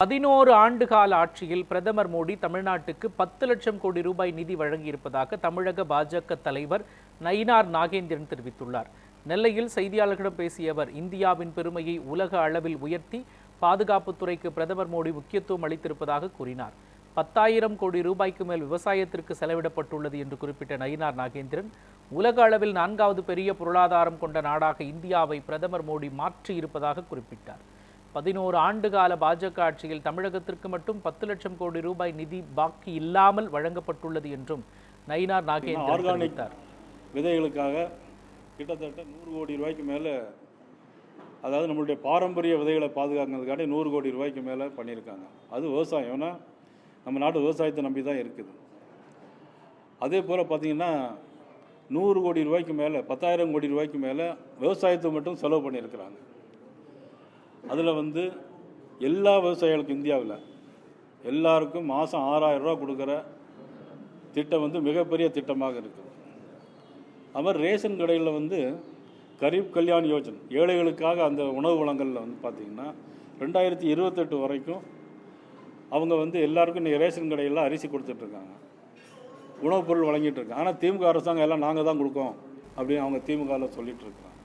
11 ஆண்டுகால ஆட்சியில் பிரதமர் மோடி தமிழ்நாட்டுக்கு 10 லட்சம் கோடி ரூபாய் நிதி வழங்கியிருப்பதாக தமிழக பாஜக தலைவர் நயினார் நாகேந்திரன் தெரிவித்துள்ளார். நெல்லையில் செய்தியாளர்களிடம் பேசிய அவர், இந்தியாவின் பெருமையை உலக அளவில் உயர்த்தி பாதுகாப்புத்துறைக்கு பிரதமர் மோடி முக்கியத்துவம் அளித்திருப்பதாக கூறினார். 10,000 கோடி ரூபாய்க்கு மேல் விவசாயத்திற்கு செலவிடப்பட்டுள்ளது என்று குறிப்பிட்ட நயினார் நாகேந்திரன், உலக அளவில் 4வது பெரிய பொருளாதாரம் கொண்ட நாடாக இந்தியாவை பிரதமர் மோடி மாற்றியிருப்பதாக குறிப்பிட்டார். 11 ஆண்டுகால பாஜக ஆட்சியில் தமிழகத்திற்கு மட்டும் 10 லட்சம் கோடி ரூபாய் நிதி பாக்கி இல்லாமல் வழங்கப்பட்டுள்ளது என்றும் நயினார் நாகேந்திரன் தெரிவித்தார். விதைகளுக்காக கிட்டத்தட்ட 100 கோடி ரூபாய்க்கு மேலே, அதாவது நம்மளுடைய பாரம்பரிய விதைகளை பாதுகாக்கிறதுக்காண்டி 100 கோடி ரூபாய்க்கு மேலே பண்ணியிருக்காங்க. அது விவசாயம். ஏன்னா நம்ம நாடு விவசாயத்தை நம்பி தான் இருக்குது. அதே போல் பார்த்திங்கன்னா 100 கோடி ரூபாய்க்கு மேலே, 10,000 கோடி ரூபாய்க்கு மேலே விவசாயத்துக்கு மட்டும் செலவு பண்ணியிருக்கிறாங்க. அதில் எல்லா விவசாயிகளுக்கும் இந்தியாவில் எல்லாருக்கும் மாதம் 6,000 ரூபா கொடுக்குற திட்டம் மிகப்பெரிய திட்டமாக இருக்குது. அது மாதிரி ரேஷன் கடையில் கரீப் கல்யாண் யோஜன் ஏழைகளுக்காக அந்த உணவு வழங்கலில் பார்த்திங்கன்னா 2028 வரைக்கும் அவங்க எல்லாருக்கும் இன்றைக்கி ரேஷன் கடையில் அரிசி கொடுத்துட்ருக்காங்க, உணவுப் பொருள் வழங்கிட்டு இருக்காங்க. ஆனால் திமுக அரசாங்கம் எல்லாம் நாங்கள் தான் கொடுக்கோம் அப்படின்னு அவங்க திமுகவில் சொல்லிகிட்டு இருக்காங்க.